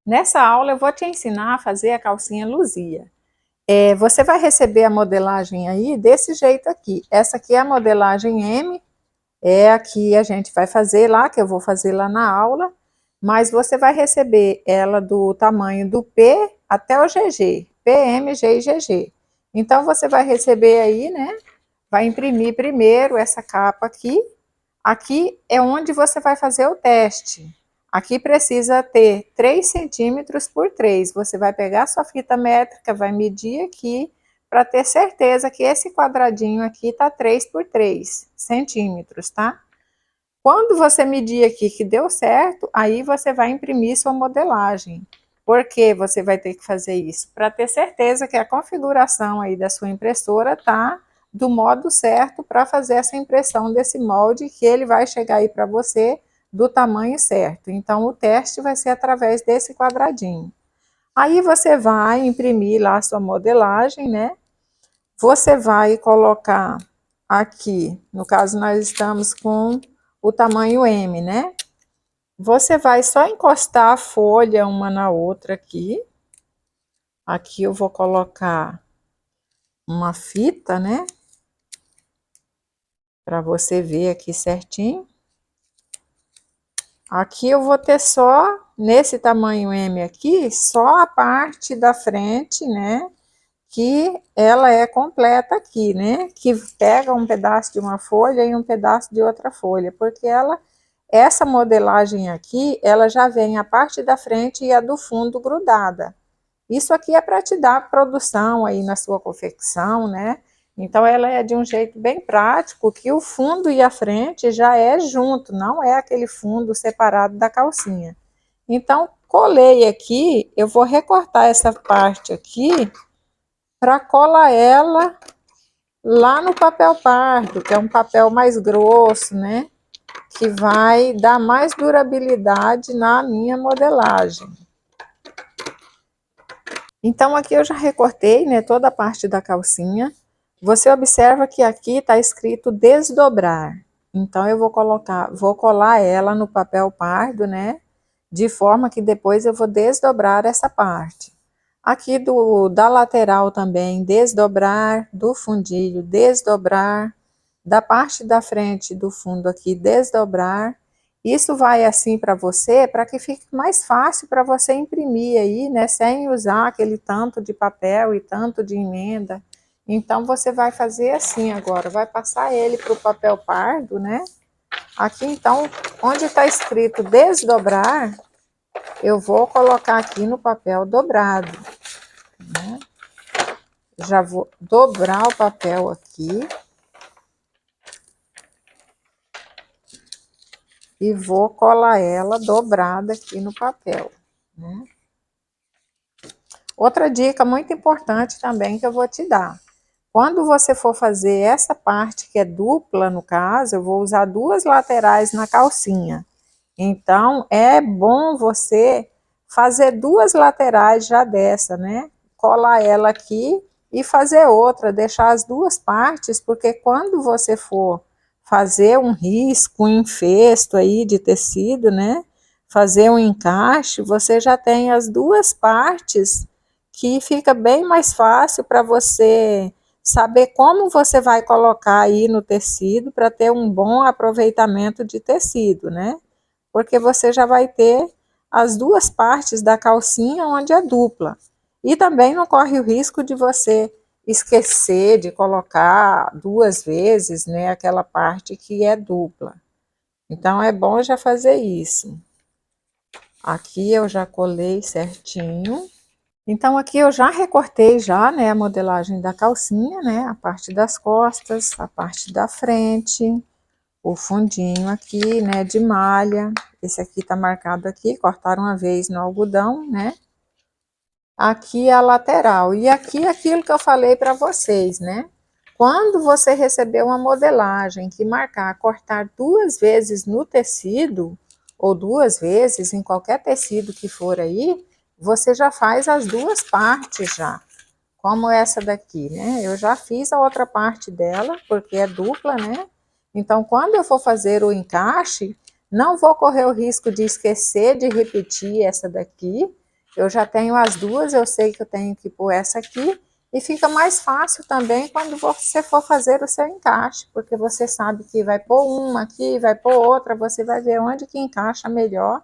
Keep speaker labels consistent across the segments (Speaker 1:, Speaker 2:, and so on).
Speaker 1: Nessa aula eu vou te ensinar a fazer a calcinha Luzia. Você vai receber a modelagem aí desse jeito aqui. Essa aqui é a modelagem M, é a que a gente vai fazer lá, que eu vou fazer lá na aula, mas você vai receber ela do tamanho do P até o GG, P, M, G e GG. Então você vai receber aí, né? Vai imprimir primeiro essa capa aqui. Aqui é onde você vai fazer o teste. Aqui precisa ter 3 centímetros por 3. Você vai pegar a sua fita métrica, vai medir aqui, para ter certeza que esse quadradinho aqui está 3 por 3 centímetros, tá? Quando você medir aqui que deu certo, aí você vai imprimir sua modelagem. Por que você vai ter que fazer isso? Para ter certeza que a configuração aí da sua impressora tá do modo certo para fazer essa impressão desse molde, que ele vai chegar aí para você do tamanho certo. Então o teste vai ser através desse quadradinho. Aí você vai imprimir lá a sua modelagem, né? Você vai colocar aqui, no caso nós estamos com o tamanho M, né? Você vai só encostar a folha uma na outra aqui. Aqui eu vou colocar uma fita, né? Para você ver aqui certinho. Aqui eu vou ter só, nesse tamanho M aqui, só a parte da frente, né? Que ela é completa aqui, né? Que pega um pedaço de uma folha e um pedaço de outra folha, porque essa modelagem aqui, ela já vem a parte da frente e a do fundo grudada. Isso aqui é para te dar produção aí na sua confecção, né? Então ela é de um jeito bem prático, que o fundo e a frente já é junto, não é aquele fundo separado da calcinha. Então colei aqui, eu vou recortar essa parte aqui para colar ela lá no papel pardo, que é um papel mais grosso, né? Que vai dar mais durabilidade na minha modelagem. Então aqui eu já recortei, né, toda a parte da calcinha. Você observa que aqui está escrito desdobrar. Então eu vou colar ela no papel pardo, né, de forma que depois eu vou desdobrar essa parte. Aqui da lateral também, desdobrar, do fundilho, desdobrar, da parte da frente do fundo aqui, desdobrar. Isso vai assim para você, para que fique mais fácil para você imprimir aí, né, sem usar aquele tanto de papel e tanto de emenda. Então você vai fazer assim agora, vai passar ele para o papel pardo, né? Aqui então, onde está escrito desdobrar, eu vou colocar aqui no papel dobrado, né? Já vou dobrar o papel aqui. E vou colar ela dobrada aqui no papel, né? Outra dica muito importante também que eu vou te dar. Quando você for fazer essa parte que é dupla, no caso, eu vou usar 2 laterais na calcinha. Então, é bom você fazer 2 laterais já dessa, né? Colar ela aqui e fazer outra, deixar as 2 partes, porque quando você for fazer um risco, um enxerto aí de tecido, né? Fazer um encaixe, você já tem as 2 partes, que fica bem mais fácil para você saber como você vai colocar aí no tecido para ter um bom aproveitamento de tecido, né? Porque você já vai ter as 2 partes da calcinha onde é dupla. E também não corre o risco de você esquecer de colocar 2 vezes, né, aquela parte que é dupla. Então é bom já fazer isso. Aqui eu já colei certinho. Então aqui eu já recortei já, né, a modelagem da calcinha, né, a parte das costas, a parte da frente, o fundinho aqui, né, de malha. Esse aqui tá marcado aqui, cortaram uma vez no algodão, né. Aqui a lateral. E aqui aquilo que eu falei para vocês, né. Quando você receber uma modelagem que marcar cortar 2 vezes no tecido, ou 2 vezes em qualquer tecido que for aí, você já faz as 2 partes já. Como essa daqui, né? Eu já fiz a outra parte dela, porque é dupla, né? Então, quando eu for fazer o encaixe, não vou correr o risco de esquecer de repetir essa daqui, Eu já tenho as duas, eu sei que eu tenho que pôr essa aqui, e fica mais fácil também quando você for fazer o seu encaixe, porque você sabe que vai pôr uma aqui, vai pôr outra, você vai ver onde que encaixa melhor,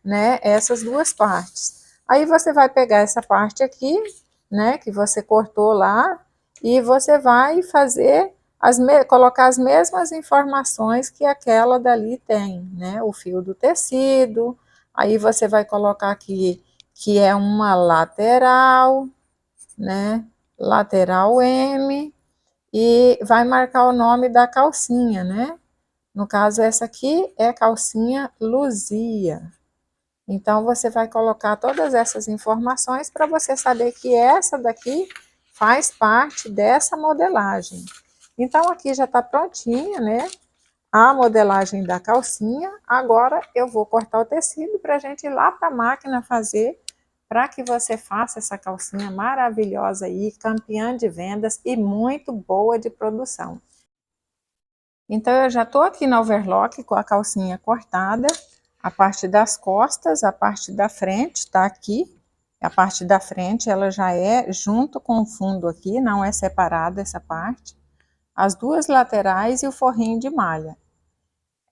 Speaker 1: né, essas duas partes. Aí você vai pegar essa parte aqui, né, que você cortou lá, e você vai fazer, colocar as mesmas informações que aquela dali tem, né, o fio do tecido, aí você vai colocar aqui que é uma lateral, né, lateral M, e vai marcar o nome da calcinha, né? No caso, essa aqui é calcinha Luzia. Então, você vai colocar todas essas informações para você saber que essa daqui faz parte dessa modelagem. Então, aqui já está prontinha, né? A modelagem da calcinha. Agora, eu vou cortar o tecido para a gente ir lá para a máquina fazer, para que você faça essa calcinha maravilhosa aí, campeã de vendas e muito boa de produção. Então, eu já estou aqui no overlock com a calcinha cortada, a parte das costas, a parte da frente está aqui. A parte da frente, ela já é junto com o fundo aqui, não é separada essa parte. As duas laterais e o forrinho de malha.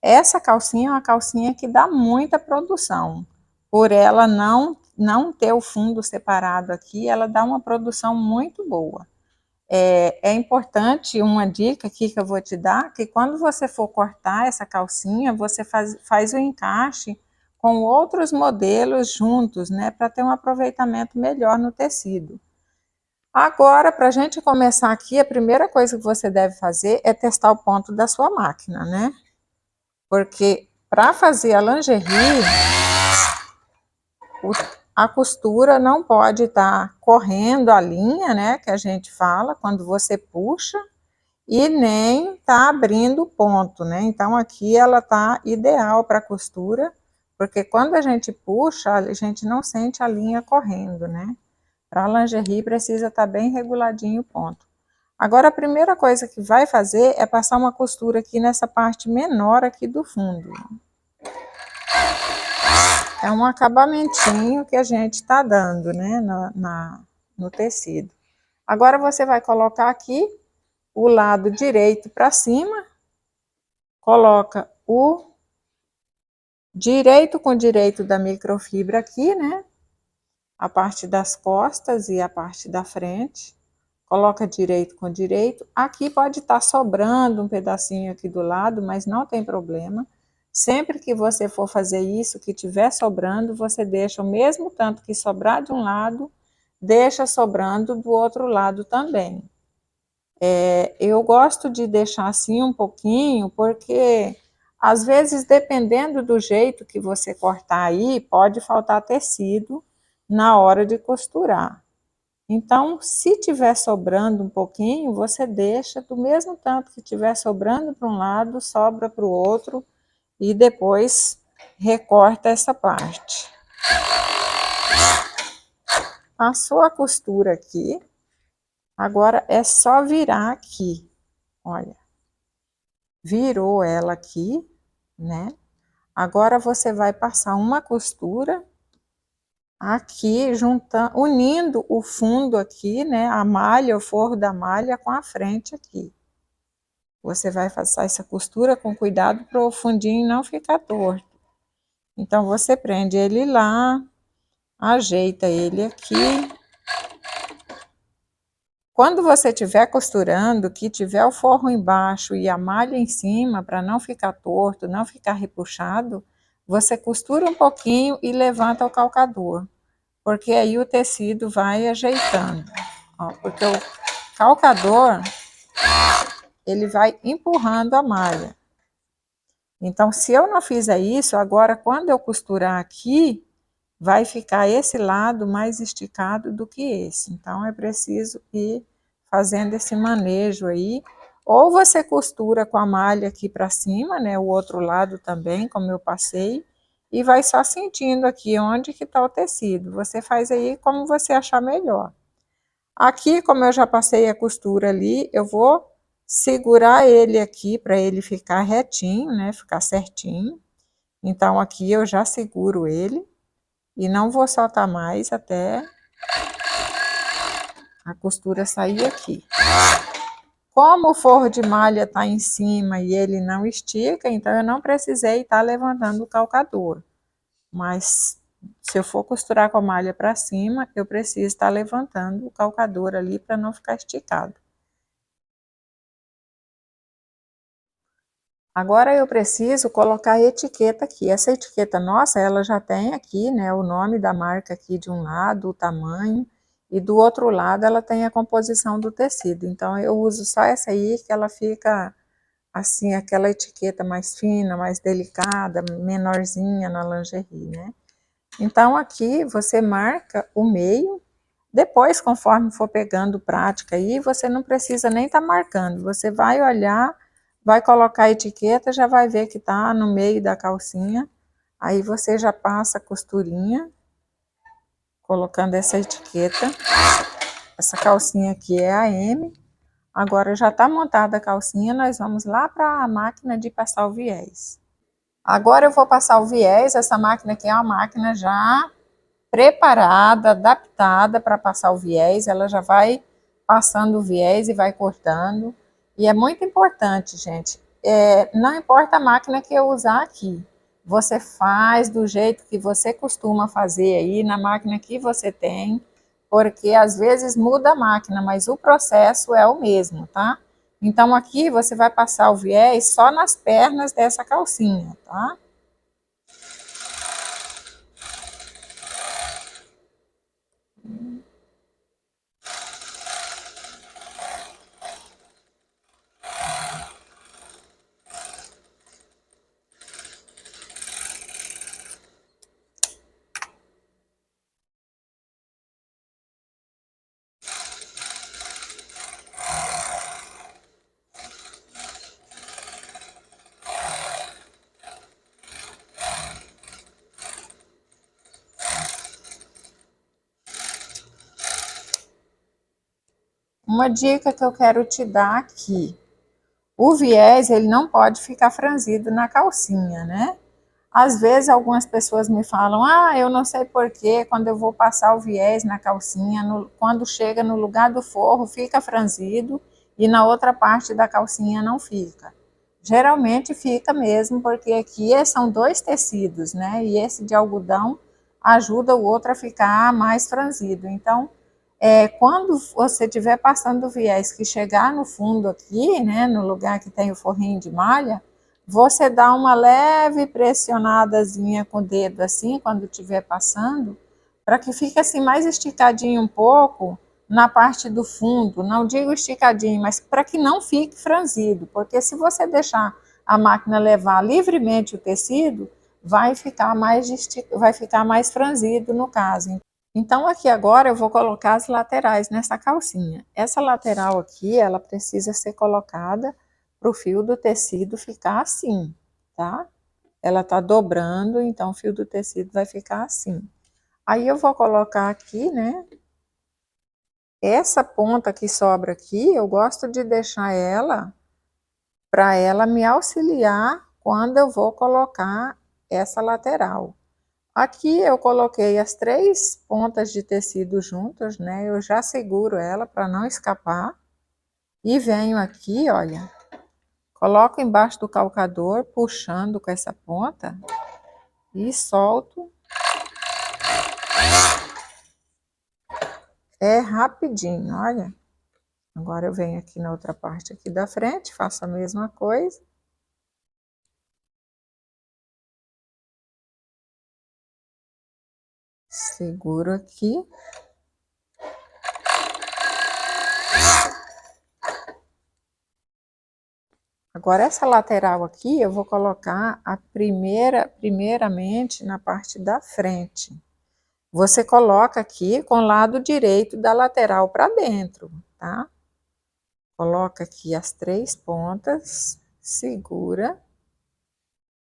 Speaker 1: Essa calcinha é uma calcinha que dá muita produção. Por ela não ter o fundo separado aqui, ela dá uma produção muito boa. É importante uma dica aqui que eu vou te dar, que quando você for cortar essa calcinha, você faz o encaixe com outros modelos juntos, né, para ter um aproveitamento melhor no tecido. Agora, para a gente começar aqui, a primeira coisa que você deve fazer é testar o ponto da sua máquina, né? Porque para fazer a lingerie, a costura não pode estar correndo a linha, né, que a gente fala, quando você puxa, e nem tá abrindo ponto, né? Então aqui ela tá ideal para costura, porque quando a gente puxa, a gente não sente a linha correndo, né? Para lingerie precisa estar bem reguladinho o ponto. Agora a primeira coisa que vai fazer é passar uma costura aqui nessa parte menor aqui do fundo. É um acabamentinho que a gente está dando, né, no tecido. Agora você vai colocar aqui o lado direito para cima, coloca o direito com direito da microfibra aqui, né, a parte das costas e a parte da frente, coloca direito com direito. Aqui pode estar sobrando um pedacinho aqui do lado, mas não tem problema. Sempre que você for fazer isso, que tiver sobrando, você deixa o mesmo tanto que sobrar de um lado, deixa sobrando do outro lado também. Eu gosto de deixar assim um pouquinho, porque às vezes, dependendo do jeito que você cortar aí, pode faltar tecido na hora de costurar. Então, se tiver sobrando um pouquinho, você deixa do mesmo tanto que tiver sobrando para um lado, sobra para o outro, e depois recorta essa parte. Passou a costura aqui, agora é só virar aqui, olha, virou ela aqui, né? Agora você vai passar uma costura aqui, juntando, unindo o fundo aqui, né? A malha, o forro da malha com a frente aqui. Você vai passar essa costura com cuidado para o fundinho não ficar torto. Então, você prende ele lá, ajeita ele aqui. Quando você estiver costurando, que tiver o forro embaixo e a malha em cima, para não ficar torto, não ficar repuxado, você costura um pouquinho e levanta o calcador, porque aí o tecido vai ajeitando. Ó, porque o calcador, ele vai empurrando a malha. Então, se eu não fizer isso, agora quando eu costurar aqui, vai ficar esse lado mais esticado do que esse. Então, é preciso ir fazendo esse manejo aí. Ou você costura com a malha aqui para cima, né? O outro lado também, como eu passei. E vai só sentindo aqui onde que está o tecido. Você faz aí como você achar melhor. Aqui, como eu já passei a costura ali, eu vou segurar ele aqui para ele ficar retinho, né? Ficar certinho. Então, aqui eu já seguro ele. E não vou soltar mais até a costura sair aqui. Como o forro de malha está em cima e ele não estica, então eu não precisei estar levantando o calcador. Mas se eu for costurar com a malha para cima, eu preciso estar levantando o calcador ali para não ficar esticado. Agora eu preciso colocar a etiqueta aqui. Essa etiqueta nossa, ela já tem aqui, né, o nome da marca aqui de um lado, o tamanho, e do outro lado ela tem a composição do tecido. Então eu uso só essa aí, que ela fica assim, aquela etiqueta mais fina, mais delicada, menorzinha na lingerie, né? Então aqui você marca o meio, depois conforme for pegando prática aí, você não precisa nem estar marcando, você vai olhar, vai colocar a etiqueta, já vai ver que tá no meio da calcinha, aí você já passa a costurinha, colocando essa etiqueta, essa calcinha aqui é a M, agora já está montada a calcinha, nós vamos lá para a máquina de passar o viés. Agora eu vou passar o viés, essa máquina aqui é uma máquina já preparada, adaptada para passar o viés, ela já vai passando o viés e vai cortando. E é muito importante, gente, não importa a máquina que eu usar aqui, você faz do jeito que você costuma fazer aí, na máquina que você tem, porque às vezes muda a máquina, mas o processo é o mesmo, tá? Então aqui você vai passar o viés só nas pernas dessa calcinha, tá? Uma dica que eu quero te dar aqui, o viés ele não pode ficar franzido na calcinha, né? Às vezes algumas pessoas me falam, eu não sei porquê, quando eu vou passar o viés na calcinha, quando chega no lugar do forro fica franzido e na outra parte da calcinha não fica. Geralmente fica mesmo, porque aqui são dois tecidos, né? E esse de algodão ajuda o outro a ficar mais franzido. Então, quando você estiver passando o viés que chegar no fundo aqui, né, no lugar que tem o forrinho de malha, você dá uma leve pressionadazinha com o dedo assim, quando estiver passando, para que fique assim mais esticadinho um pouco na parte do fundo, não digo esticadinho, mas para que não fique franzido, porque se você deixar a máquina levar livremente o tecido, vai ficar mais franzido no caso. Então aqui agora eu vou colocar as laterais nessa calcinha. Essa lateral aqui, ela precisa ser colocada para o fio do tecido ficar assim, tá? Ela tá dobrando, então o fio do tecido vai ficar assim. Aí eu vou colocar aqui, né? Essa ponta que sobra aqui, eu gosto de deixar ela para ela me auxiliar quando eu vou colocar essa lateral. Aqui eu coloquei as 3 pontas de tecido juntas, né? Eu já seguro ela para não escapar. E venho aqui, olha, coloco embaixo do calcador, puxando com essa ponta e solto. É rapidinho, olha. Agora eu venho aqui na outra parte aqui da frente, faço a mesma coisa. Seguro aqui. Agora essa lateral aqui eu vou colocar primeiramente na parte da frente. Você coloca aqui com o lado direito da lateral para dentro, tá? Coloca aqui as 3 pontas, segura,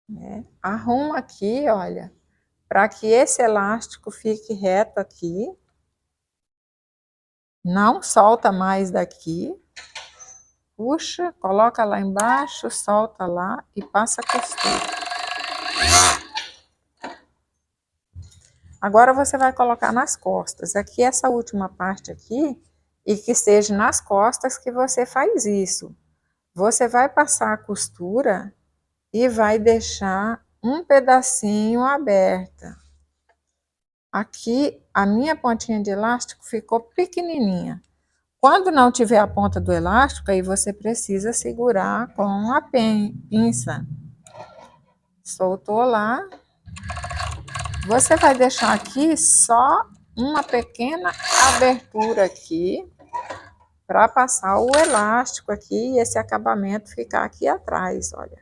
Speaker 1: né? Arruma aqui, olha, para que esse elástico fique reto aqui. Não solta mais daqui. Puxa, coloca lá embaixo, solta lá e passa a costura. Agora você vai colocar nas costas. Aqui, essa última parte aqui, e que seja nas costas que você faz isso. Você vai passar a costura e vai deixar um pedacinho aberta. Aqui, a minha pontinha de elástico ficou pequenininha. Quando não tiver a ponta do elástico, aí você precisa segurar com a pinça. Soltou lá. Você vai deixar aqui só uma pequena abertura aqui para passar o elástico aqui e esse acabamento ficar aqui atrás, olha.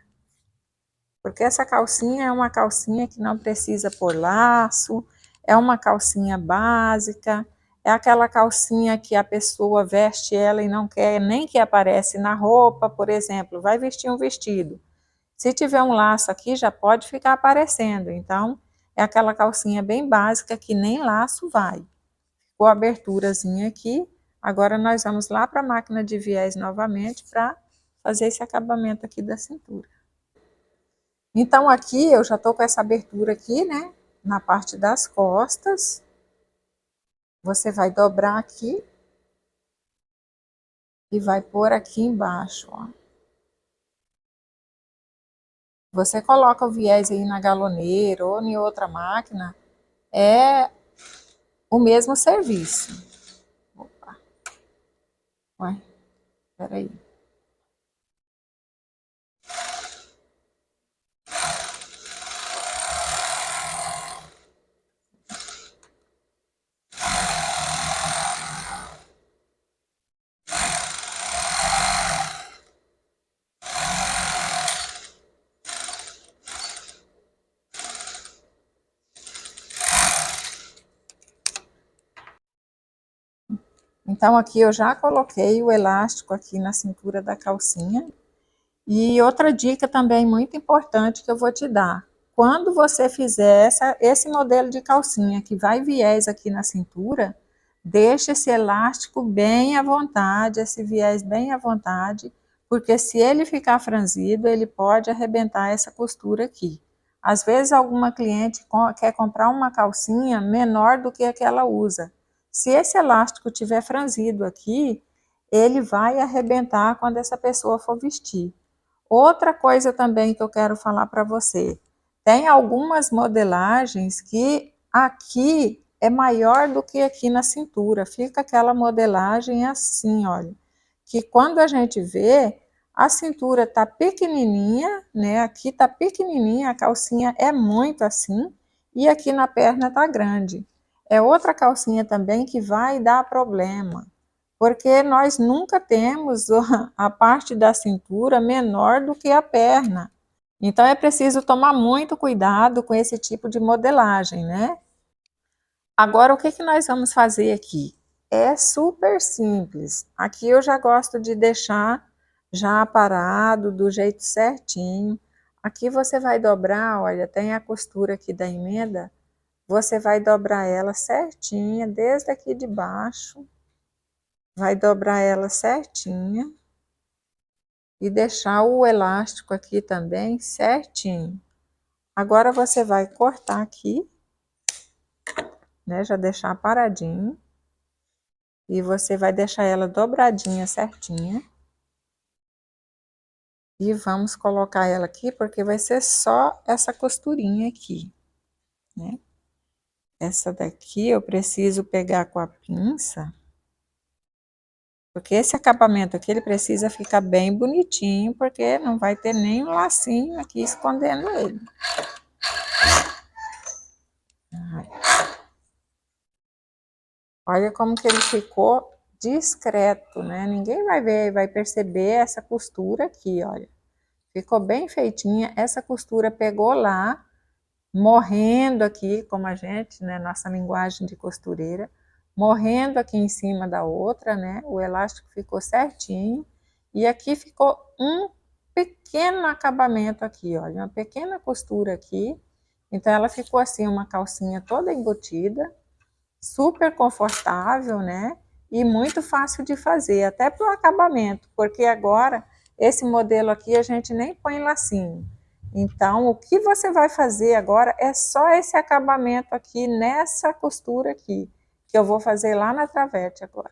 Speaker 1: Porque essa calcinha é uma calcinha que não precisa pôr laço, é uma calcinha básica, é aquela calcinha que a pessoa veste ela e não quer nem que aparece na roupa, por exemplo, vai vestir um vestido. Se tiver um laço aqui, já pode ficar aparecendo, então é aquela calcinha bem básica que nem laço vai. Ficou a aberturazinha aqui, agora nós vamos lá para a máquina de viés novamente para fazer esse acabamento aqui da cintura. Então aqui eu já estou com essa abertura aqui, né, na parte das costas. Você vai dobrar aqui e vai pôr aqui embaixo, ó. Você coloca o viés aí na galoneira ou em outra máquina, é o mesmo serviço. Opa. Ué, peraí. Então aqui eu já coloquei o elástico aqui na cintura da calcinha. E outra dica também muito importante que eu vou te dar. Quando você fizer esse modelo de calcinha que vai viés aqui na cintura, deixe esse elástico bem à vontade, esse viés bem à vontade, porque se ele ficar franzido, ele pode arrebentar essa costura aqui. Às vezes alguma cliente quer comprar uma calcinha menor do que a que ela usa. Se esse elástico tiver franzido aqui, ele vai arrebentar quando essa pessoa for vestir. Outra coisa também que eu quero falar para você, tem algumas modelagens que aqui é maior do que aqui na cintura, fica aquela modelagem assim, olha, que quando a gente vê, a cintura tá pequenininha, né, aqui tá pequenininha, a calcinha é muito assim, e aqui na perna tá grande. É outra calcinha também que vai dar problema, porque nós nunca temos a parte da cintura menor do que a perna. Então é preciso tomar muito cuidado com esse tipo de modelagem, né? Agora o que que nós vamos fazer aqui? É super simples. Aqui eu já gosto de deixar já aparado do jeito certinho. Aqui você vai dobrar, olha, tem a costura aqui da emenda, você vai dobrar ela certinha, desde aqui de baixo. Vai dobrar ela certinha e deixar o elástico aqui também certinho. Agora você vai cortar aqui, né, já deixar paradinho. E você vai deixar ela dobradinha certinha. E vamos colocar ela aqui, porque vai ser só essa costurinha aqui, né? Essa daqui eu preciso pegar com a pinça, porque esse acabamento aqui, ele precisa ficar bem bonitinho, porque não vai ter nem um lacinho aqui escondendo ele. Olha como que ele ficou discreto, né? Ninguém vai ver, vai perceber essa costura aqui, olha. Ficou bem feitinha, essa costura pegou lá, morrendo aqui, como a gente, né? Nossa linguagem de costureira, morrendo aqui em cima da outra, né? O elástico ficou certinho. E aqui ficou um pequeno acabamento aqui, olha, uma pequena costura aqui. Então ela ficou assim, uma calcinha toda embutida, super confortável, né? E muito fácil de fazer, até para o acabamento, porque agora esse modelo aqui a gente nem põe lacinho. Então, o que você vai fazer agora é só esse acabamento aqui, nessa costura aqui, que eu vou fazer lá na travete agora.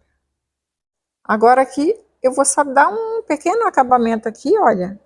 Speaker 1: Agora aqui, eu vou só dar um pequeno acabamento aqui, olha,